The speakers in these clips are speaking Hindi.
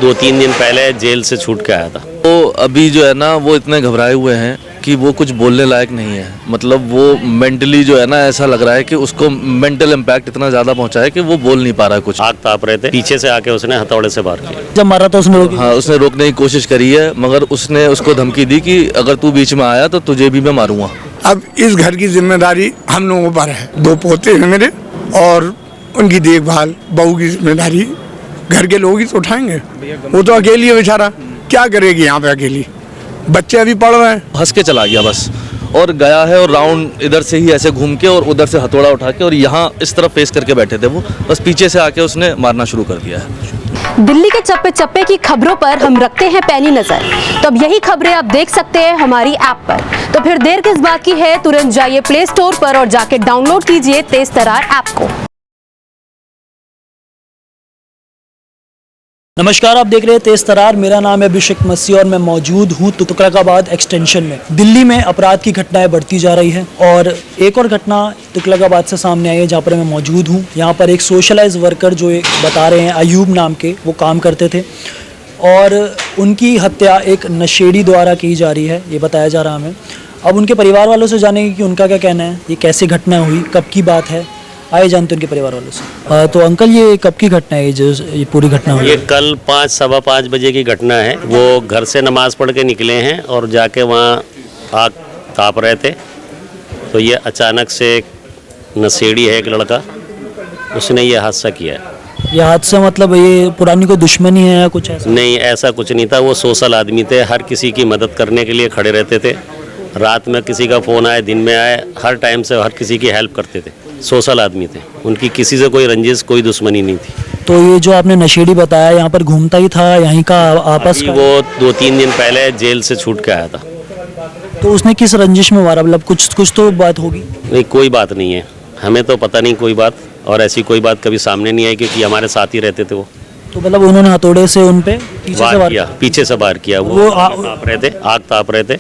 2-3 दिन पहले जेल से छूट के आया था। तो अभी जो है ना वो इतने घबराए हुए हैं कि वो कुछ बोलने लायक नहीं है। मतलब वो मेंटली जो है ना ऐसा लग रहा है कि उसको मेंटल इम्पैक्ट इतना ज़्यादा पहुंचा है कि वो बोल नहीं पा रहा कुछ। आग ताप रहे थे, पीछे से आके उसने हथौड़े से वार किया। जब मारा था उसने रोकी? हाँ, उसने रोकने की कोशिश करी है, मगर उसने उसको धमकी दी कि अगर तू बीच में आया तो तुझे भी मैं मारूंगा। अब इस घर की जिम्मेदारी हम लोगों पर है। 2 पोते हैं मेरे और उनकी देखभाल, बहू की जिम्मेदारी घर के लोग ही तो उठाएंगे। वो तो अकेली है बेचारा, क्या करेगी यहाँ पे अकेली। बच्चे अभी पढ़ रहे हैं। हंस के चला गया बस, और गया है और राउंड इधर से ही ऐसे घूम के और उधर से हथौड़ा उठा के, और यहाँ इस तरफ फेस करके बैठे थे वो, बस पीछे से आके उसने मारना शुरू कर दिया है। दिल्ली के चप्पे चप्पे की खबरों पर हम रखते हैं पैनी नजर, तो अब यही खबरें आप देख सकते हैं हमारी ऐप पर। तो फिर देर किस बात की है, तुरंत जाइए प्ले स्टोर पर और जाके डाउनलोड कीजिए तेज तरार ऐप को। नमस्कार, आप देख रहे हैं तेज तरार। मेरा नाम है अभिषेक मसीह और मैं मौजूद हूँ तुगलकाबाद एक्सटेंशन में। दिल्ली में अपराध की घटनाएं बढ़ती जा रही हैं और एक और घटना तुगलकाबाद से सामने आई है जहाँ पर मैं मौजूद हूँ। यहाँ पर एक सोशलाइज वर्कर जो एक बता रहे हैं, अयूब नाम के, वो काम करते थे और उनकी हत्या एक नशेड़ी द्वारा की जा रही है, ये बताया जा रहा हमें। अब उनके परिवार वालों से जानेंगे कि उनका क्या कहना है, ये कैसे घटना हुई, कब की बात है, आए जानते उनके परिवार वालों से। तो अंकल, ये कब की घटना है, ये पूरी घटना हुई? ये कल 5-5:15 बजे की घटना है। वो घर से नमाज पढ़ के निकले हैं और जाके वहाँ आग ताप रहे थे, तो ये अचानक से एक नशेड़ी है, एक लड़का, उसने ये हादसा किया है। ये हादसा मतलब ये पुरानी कोई दुश्मनी है या कुछ ऐसा? नहीं, ऐसा कुछ नहीं था। वो सोशल आदमी थे, हर किसी की मदद करने के लिए खड़े रहते थे। रात में किसी का फ़ोन आए, दिन में आए, हर टाइम से हर किसी की हेल्प करते थे। सोशल आदमी थे, उनकी किसी से कोई रंजिश, कोई दुश्मनी नहीं थी। तो ये जो आपने नशेड़ी बताया, यहाँ पर घूमता ही था, यहीं का आपस का? वो 2-3 दिन पहले जेल से छूट के आया था। तो उसने किस रंजिश में मारा? मतलब कुछ तो बात होगी? नहीं, कोई बात नहीं है, हमें तो पता नहीं कोई बात, और ऐसी कोई बात कभी सामने नहीं आई क्योंकि हमारे साथ ही रहते थे वो। तो मतलब उन्होंने हथौड़े से उन पे वार किया, पीछे से वार किया। वो ताप रहे थे, आग ताप रहे थे,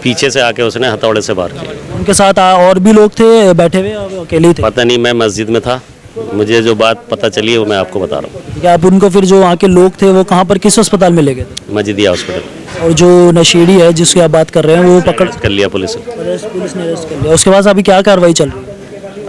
पीछे से आके उसने हथौड़े से वार किया। उनके साथ और भी लोग थे बैठे हुए, अकेले ही थे? पता नहीं, मैं मस्जिद में था, मुझे जो बात पता चली है वो मैं आपको बता रहा हूँ। क्या आप उनको फिर जो वहाँ के लोग थे वो कहाँ पर, किस अस्पताल में ले गए थे? मजिदिया हॉस्पिटल। और जो नशेड़ी है जिसकी आप बात कर रहे हैं वो पकड़ कर लिया पुलिस ने। पुलिस ने अरेस्ट कर लिया। उसके बाद अभी क्या कार्रवाई चल रही है?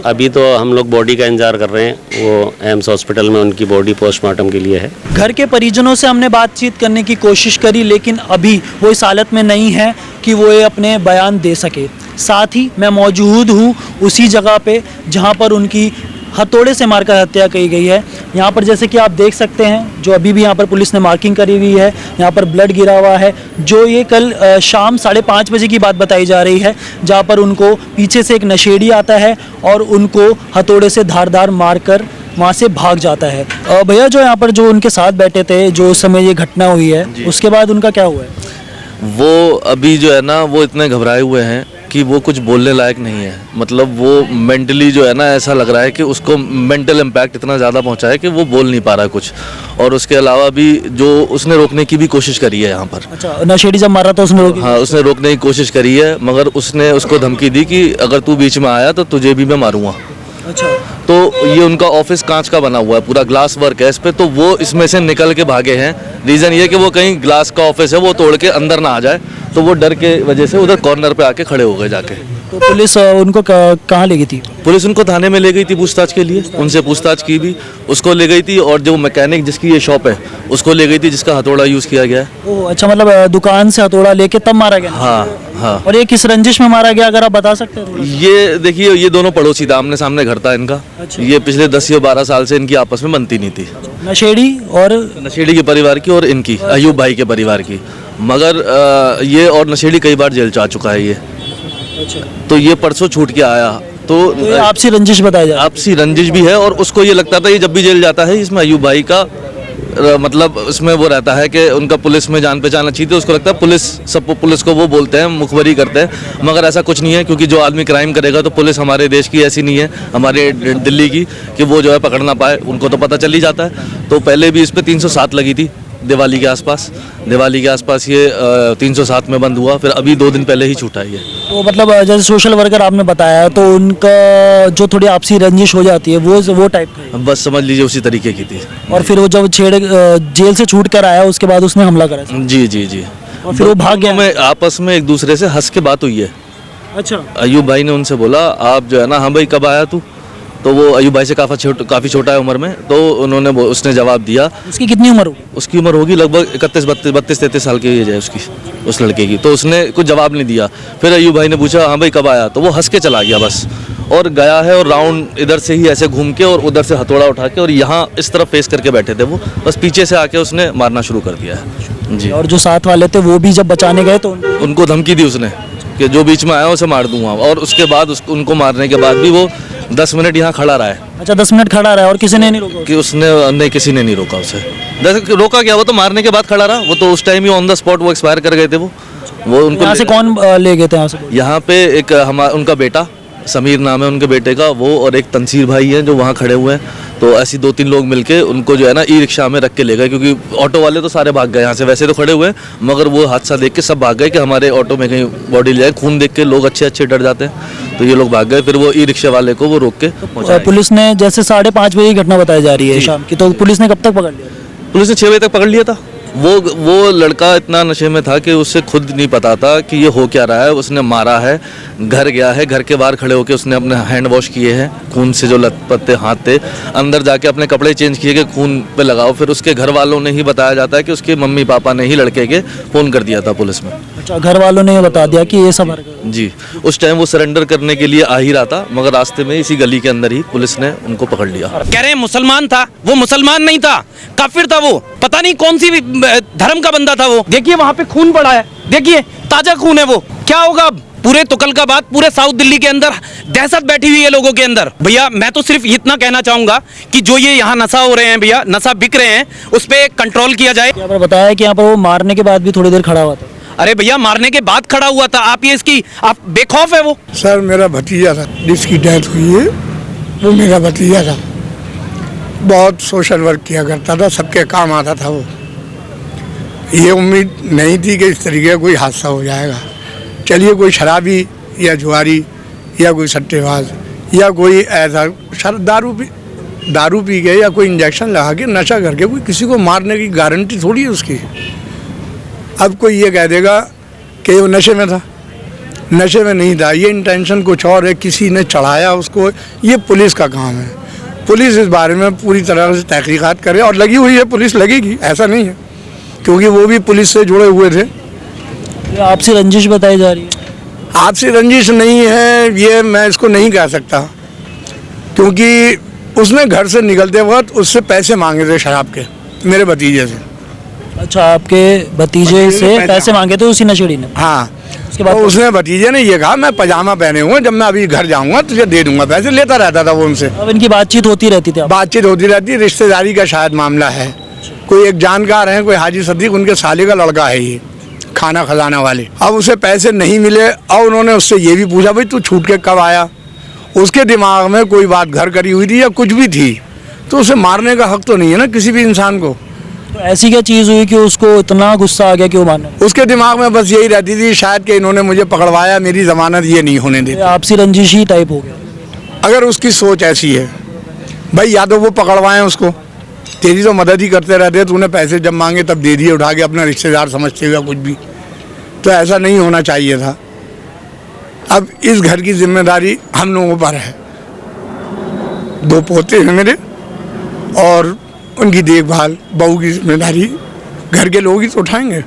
अभी तो हम लोग बॉडी का इंतजार कर रहे हैं, वो एम्स हॉस्पिटल में उनकी बॉडी पोस्टमार्टम के लिए है। घर के परिजनों से हमने बातचीत करने की कोशिश करी, लेकिन अभी वो इस हालत में नहीं है कि वो ये अपने बयान दे सके। साथ ही मैं मौजूद हूँ उसी जगह पे जहाँ पर उनकी हथौड़े से मारकर हत्या की गई है। यहाँ पर जैसे कि आप देख सकते हैं, जो अभी भी यहाँ पर पुलिस ने मार्किंग करी हुई है, यहाँ पर ब्लड गिरा हुआ है। जो ये कल शाम 5:30 बजे की बात बताई जा रही है, जहाँ पर उनको पीछे से एक नशेड़ी आता है और उनको हथौड़े से धारदार मारकर वहाँ से भाग जाता है। भैया, जो यहाँ पर जो उनके साथ बैठे थे जो उस समय ये घटना हुई है, उसके बाद उनका क्या हुआ है? वो अभी जो है ना वो इतने घबराए हुए हैं कि वो कुछ बोलने लायक नहीं है। मतलब वो मेंटली जो है ना ऐसा लग रहा है कि उसको मेंटल इम्पैक्ट इतना ज़्यादा पहुंचा है कि वो बोल नहीं पा रहा कुछ। और उसके अलावा भी जो उसने रोकने की भी कोशिश करी है यहाँ पर। अच्छा, नशेड़ी जब मारा था उसने रोकी? हाँ, उसने रोकने की कोशिश करी है, मगर उसने उसको धमकी दी कि अगर तू बीच में आया तो तुझे भी मैं मारूंगा। अच्छा। तो ये उनका ऑफिस कांच का बना हुआ है, पूरा ग्लास वर्क है इस पे, तो वो इसमें से निकल के भागे हैं। रीज़न ये कि वो कहीं ग्लास का ऑफिस है वो तोड़ के अंदर ना आ जाए, तो वो डर के वजह से उधर कॉर्नर पे आके खड़े हो गए जाके। तो पुलिस उनको कहाँ ले गई थी? पुलिस उनको थाने में ले गई थी पूछताछ के लिए, उनसे पूछताछ की भी, उसको ले गई थी। और जो मैकेनिक जिसकी ये शॉप है उसको ले गई थी, जिसका हथौड़ा यूज़ किया गया है। ओह, अच्छा, मतलब दुकान से हथौड़ा लेके तब मारा गया? हाँ हाँ। और ये किस रंजिश में मारा गया, अगर आप बता सकते हैं? ये देखिए, ये दोनों पड़ोसी था, आमने सामने घर था इनका। अच्छा। ये पिछले 10 या 12 साल से इनकी आपस में बनती नहीं थी, नशेड़ी और नशेड़ी के परिवार की और इनकी अयूब भाई के परिवार की। मगर ये और नशेड़ी कई बार जेल जा चुका है ये। अच्छा। तो ये परसों छूट के आया, तो ये आपसी रंजिश बताया जाए? आपसी रंजिश भी है, और उसको ये लगता था ये जब भी जेल जाता है इसमें अयूब भाई का मतलब इसमें वो रहता है कि उनका पुलिस में जान पहचान अच्छी थी। उसको लगता है पुलिस को वो बोलते हैं, मुखबरी करते हैं, मगर ऐसा कुछ नहीं है। क्योंकि जो आदमी क्राइम करेगा तो पुलिस हमारे देश की ऐसी नहीं है, हमारे दिल्ली की, कि वो जो है पकड़ ना पाए, उनको तो पता चल ही जाता है। तो पहले भी इस पर 307 लगी थी दिवाली के आसपास ये 307 में बंद हुआ, फिर अभी 2 दिन पहले ही छूटा ये। तो मतलब जैसे सोशल वर्कर आपने बताया, तो उनका जो थोड़ी आपसी रंजिश हो जाती है वो टाइप का है। बस समझ लीजिए उसी तरीके की थी। और फिर वो जब जेल से छूट कर आया उसके बाद उसने हमला करा। जी जी जी। और फिर वो भाग गया। में आपस में एक दूसरे से हंस के बात हुई है। अच्छा। अयूब भाई ने उनसे बोला आप जो है ना, हाँ भाई कब आया तू, तो वो अयूब भाई से काफ़ी छोटा है उम्र में, तो उसने जवाब दिया। उसकी कितनी उम्र होगी? उसकी उम्र होगी लगभग 32-33 साल की एज है उसकी, उस लड़के की। तो उसने कुछ जवाब नहीं दिया। फिर अयूब भाई ने पूछा हाँ भाई कब आया, तो वो हंस के चला गया बस, और गया है और राउंड इधर से ही ऐसे घूम के और उधर से हथौड़ा उठा के और यहाँ इस तरफ फेस करके बैठे थे वो, बस पीछे से आके उसने मारना शुरू कर दिया है जी। और जो साथ वाले थे वो भी जब बचाने गए तो उनको धमकी दी उसने कि जो बीच में आया उसे मार दूंगा, और उसके बाद उनको मारने के बाद भी वो 10 मिनट यहाँ खड़ा रहा है। अच्छा, 10 मिनट खड़ा रहा और किसी ने नहीं रोका? कि उसने नहीं, किसी ने नहीं रोका उसे। रोका क्या, वो तो मारने के बाद खड़ा रहा, वो तो उस time he on the spot वो एक्सपायर कर गए थे वो उनको। यहाँ से कौन ले गए थे यहाँ से? यहाँ पे एक उनका बेटा समीर नाम है उनके बेटे का, वो और एक तंसीर भाई है जो वहाँ खड़े हुए हैं। तो ऐसी 2-3 लोग मिलके उनको जो है ना ई रिक्शा में रख के ले गए, क्योंकि ऑटो वाले तो सारे भाग गए यहाँ से, वैसे तो खड़े हुए हैं, मगर वो हादसा देख के सब भाग गए कि हमारे ऑटो में कहीं बॉडी ले जाए। खून देख के लोग अच्छे डर जाते हैं, तो ये लोग भाग गए। फिर वो ई रिक्शा वाले को वो रोक के पहुंचाया। पुलिस ने जैसे 5:30 बजे की घटना बताई जा रही है शाम की, तो पुलिस ने कब तक पकड़ लिया? पुलिस ने 6 बजे तक पकड़ लिया था। वो लड़का इतना नशे में था कि उसे खुद नहीं पता था कि ये हो क्या रहा है। उसने मारा है, घर गया है, घर के बाहर खड़े होकर उसने अपने हैंड वॉश किए हैं, खून से जो लथपथ हाथ थे, अंदर जाके अपने कपड़े चेंज किए कि खून पे लगाओ। फिर उसके घर वालों ने ही बताया जाता है कि उसके मम्मी पापा ने ही लड़के के फ़ोन कर दिया था पुलिस में। अच्छा, घर वालों ने बता दिया कि ये सब जी। उस टाइम वो सरेंडर करने के लिए आ ही रहा था, मगर रास्ते में इसी गली के अंदर ही पुलिस ने उनको पकड़ लिया। कह रहे हैं मुसलमान था, वो मुसलमान नहीं था, काफिर था वो, पता नहीं कौन सी धर्म का बंदा था वो। देखिए वहां पे खून पड़ा है, देखिए ताजा खून है वो। क्या होगा अब? पूरे तुगलकाबाद, पूरे साउथ दिल्ली के अंदर दहशत बैठी हुई है लोगों के अंदर। भैया मैं तो सिर्फ इतना कहना चाहूंगा कि जो ये यहाँ नशा हो रहे हैं, भैया नशा बिक रहे हैं, उस पर कंट्रोल किया जाए। यहाँ पर बताया कि यहाँ पर वो मारने के बाद भी थोड़ी देर खड़ा हुआ था। अरे भैया मारने के बाद खड़ा हुआ था, आप ये इसकी आप बेखौफ है वो? सर मेरा भतीजा था जिसकी डेथ हुई है, वो मेरा भतीजा था। बहुत सोशल वर्क किया करता था, सबके काम आता था वो। ये उम्मीद नहीं थी कि इस तरीके का कोई हादसा हो जाएगा। चलिए कोई शराबी या जुआरी या कोई सट्टेबाज या कोई ऐसा दारू पी के या कोई इंजेक्शन लगा के नशा करके कोई किसी को मारने की गारंटी थोड़ी है उसकी। अब कोई ये कह देगा कि वो नशे में था, नशे में नहीं था, ये इंटेंशन कुछ और है, किसी ने चढ़ाया उसको। ये पुलिस का काम है, पुलिस इस बारे में पूरी तरह से तहकीकात करे, और लगी हुई है पुलिस, लगेगी, ऐसा नहीं है, क्योंकि वो भी पुलिस से जुड़े हुए थे। आपसी रंजिश बताई जा रही है? आपसी रंजिश नहीं है, ये मैं इसको नहीं कह सकता, क्योंकि उसने घर से निकलते वक्त उससे पैसे मांगे थे शराब के, मेरे भतीजे से। अच्छा, आपके भतीजे से पैसे मांगे थे उसी नशेड़ी ने? हाँ। उसके बाद तो उसने भतीजे ने ये कहा मैं पजामा पहने हुए, जब मैं अभी घर जाऊंगा तुझे दे दूंगा पैसे, लेता रहता था वो उनसे। अब इनकी बातचीत होती रहती थी? बातचीत होती रहती, रिश्तेदारी का शायद मामला है। कोई एक जानकार है, कोई हाजी सदीक, उनके साले का लड़का है ये, खाना खजाना वाले। अब उसे पैसे नहीं मिले और उन्होंने उससे ये भी पूछा भाई तू छूट के कब आया। उसके दिमाग में कोई बात घर करी हुई थी या कुछ भी थी, तो उसे मारने का हक तो नहीं है ना किसी भी इंसान को। तो ऐसी क्या चीज़ हुई कि उसको इतना गुस्सा आ गया कि वो मारने? उसके दिमाग में बस यही रहती थी शायद कि इन्होंने मुझे पकड़वाया, मेरी जमानत ये नहीं होने देती। आपसी रंजिश ही टाइप हो गया। अगर उसकी सोच ऐसी है भाई, या तो वो पकड़वाएं उसको, तेरी तो मदद ही करते रहते, तूने पैसे जब मांगे तब दे दिए उठा के, अपना रिश्तेदार समझते हुए कुछ भी, तो ऐसा नहीं होना चाहिए था। अब इस घर की जिम्मेदारी हम लोगों पर है। 2 पोते हैं मेरे, और उनकी देखभाल, बहू की जिम्मेदारी घर के लोग ही तो उठाएंगे।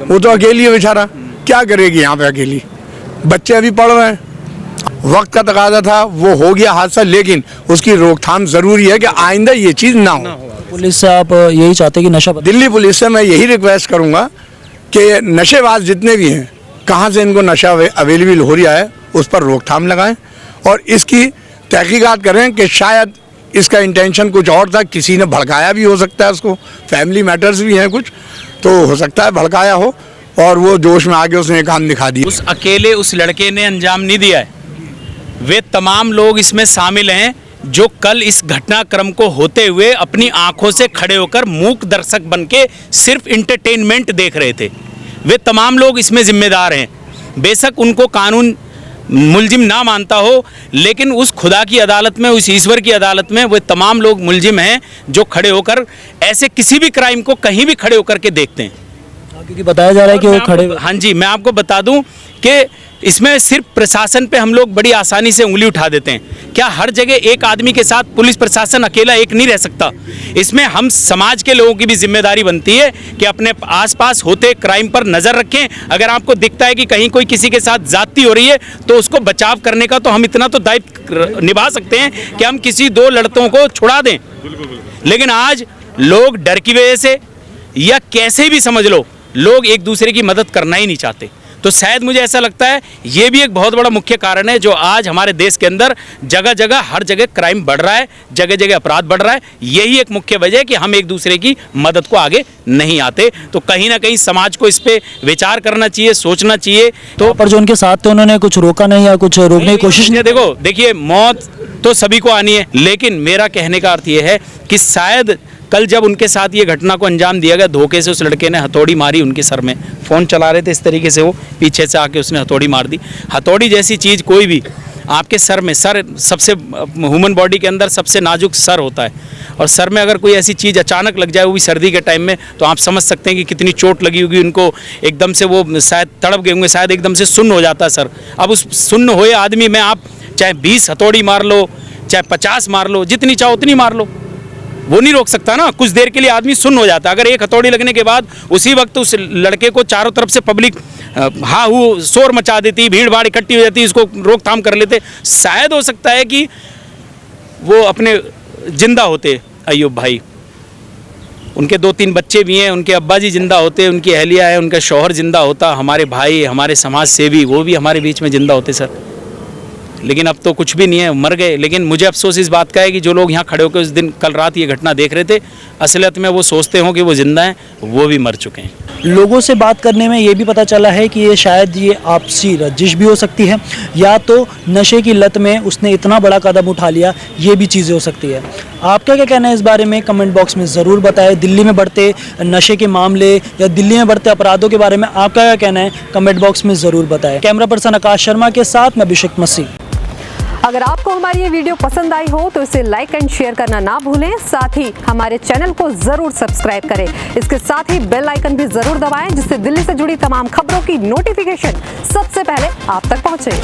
वो तो अकेली है बेचारा, क्या करेगी यहाँ पे अकेली। बच्चे अभी पढ़ रहे हैं, वक्त का तकाजा था, वो हो गया हादसा, लेकिन उसकी रोकथाम ज़रूरी है कि आइंदा ये चीज़ ना हो। पुलिस से आप यही चाहते कि नशा दिल्ली पुलिस से मैं यही रिक्वेस्ट करूंगा कि नशेबाज जितने भी हैं, कहाँ से इनको नशा अवेलेबल हो रहा है, उस पर रोकथाम लगाएं और इसकी तहकीकात करें कि शायद इसका इंटेंशन कुछ और था, किसी ने भड़काया भी हो सकता है उसको, फैमिली मैटर्स भी हैं कुछ, तो हो सकता है भड़काया हो और वो जोश में आके उसने काम दिखा दिया। उस अकेले उस लड़के ने अंजाम नहीं दिया है, वे तमाम लोग इसमें शामिल हैं जो कल इस घटनाक्रम को होते हुए अपनी आंखों से खड़े होकर मूक दर्शक बनके सिर्फ इंटरटेनमेंट देख रहे थे। वे तमाम लोग इसमें जिम्मेदार हैं। बेशक उनको कानून मुलजिम ना मानता हो, लेकिन उस खुदा की अदालत में, उस ईश्वर की अदालत में वो तमाम लोग मुलजिम हैं जो खड़े होकर ऐसे किसी भी क्राइम को कहीं भी खड़े होकर के देखते हैं। क्योंकि बताया जा रहा है कि वो खड़े। हाँ जी, मैं आपको बता दूं कि इसमें सिर्फ प्रशासन पे हम लोग बड़ी आसानी से उंगली उठा देते हैं। क्या हर जगह एक आदमी के साथ पुलिस प्रशासन अकेला एक नहीं रह सकता? इसमें हम समाज के लोगों की भी जिम्मेदारी बनती है कि अपने आसपास होते क्राइम पर नज़र रखें। अगर आपको दिखता है कि कहीं कोई किसी के साथ ज्यादती हो रही है तो उसको बचाव करने का तो हम इतना तो दायित्व निभा सकते हैं कि हम किसी दो लड़कों को छुड़ा दें। लेकिन आज लोग डर की वजह से या कैसे भी समझ लो, लोग एक दूसरे की मदद करना ही नहीं चाहते। तो शायद मुझे ऐसा लगता है ये भी एक बहुत बड़ा मुख्य कारण है जो आज हमारे देश के अंदर जगह जगह हर जगह क्राइम बढ़ रहा है, जगह जगह अपराध बढ़ रहा है। यही एक मुख्य वजह है कि हम एक दूसरे की मदद को आगे नहीं आते। तो कहीं ना कहीं समाज को इस पे विचार करना चाहिए, सोचना चाहिए। तो पर जो उनके साथ थे उन्होंने कुछ रोका नहीं या कुछ रोकने की कोशिश नहीं? देखिए मौत तो सभी को आनी है, लेकिन मेरा कहने का अर्थ ये है कि शायद कल जब उनके साथ ये घटना को अंजाम दिया गया, धोखे से उस लड़के ने हथौड़ी मारी उनके सर में। फ़ोन चला रहे थे इस तरीके से, वो पीछे से आके उसने हथौड़ी मार दी। हथौड़ी जैसी चीज़ कोई भी आपके सर में, सर सबसे ह्यूमन बॉडी के अंदर सबसे नाजुक सर होता है, और सर में अगर कोई ऐसी चीज़ अचानक लग जाए, वो भी सर्दी के टाइम में, तो आप समझ सकते हैं कि कितनी चोट लगी होगी उनको। एकदम से वो शायद तड़प गए होंगे, शायद एकदम से सुन्न हो जाता है सर। अब उस सुन्न हुए आदमी में आप चाहे 20 हथौड़ी मार लो, चाहे 50 मार लो, जितनी चाहो उतनी मार लो, वो नहीं रोक सकता ना। कुछ देर के लिए आदमी सुन्न हो जाता है। अगर एक हथौड़ी लगने के बाद उसी वक्त उस लड़के को चारों तरफ से पब्लिक हाँ वो शोर मचा देती, भीड़ भाड़ इकट्ठी हो जाती, इसको रोकथाम कर लेते, शायद हो सकता है कि वो अपने जिंदा होते अय्यूब भाई। उनके 2-3 बच्चे भी हैं, उनके अब्बा जी जिंदा होते, उनकी अहलिया है, उनका शौहर जिंदा होता, हमारे भाई, हमारे समाज सेवी, वो भी हमारे बीच में जिंदा होते सर। लेकिन अब तो कुछ भी नहीं है, मर गए। लेकिन मुझे अफसोस इस बात का है कि जो लोग यहाँ खड़े होकर उस दिन कल रात ये घटना देख रहे थे, असलियत में वो सोचते हों कि वो जिंदा हैं, वो भी मर चुके हैं। लोगों से बात करने में ये भी पता चला है कि ये शायद ये आपसी रंजिश भी हो सकती है, या तो नशे की लत में उसने इतना बड़ा कदम उठा लिया, ये भी चीज़ें हो सकती है। आपका क्या कहना है इस बारे में? कमेंट बॉक्स में ज़रूर बताएं। दिल्ली में बढ़ते नशे के मामले या दिल्ली में बढ़ते अपराधों के बारे में आपका क्या कहना है? कमेंट बॉक्स में ज़रूर बताएं। कैमरा पर्सन आकाश शर्मा के साथ मैं अभिषेक मसीह। अगर आपको हमारी ये वीडियो पसंद आई हो तो इसे लाइक एंड शेयर करना ना भूलें। साथ ही हमारे चैनल को जरूर सब्सक्राइब करें। इसके साथ ही बेल आइकन भी जरूर दबाएं, जिससे दिल्ली से जुड़ी तमाम खबरों की नोटिफिकेशन सबसे पहले आप तक पहुंचे।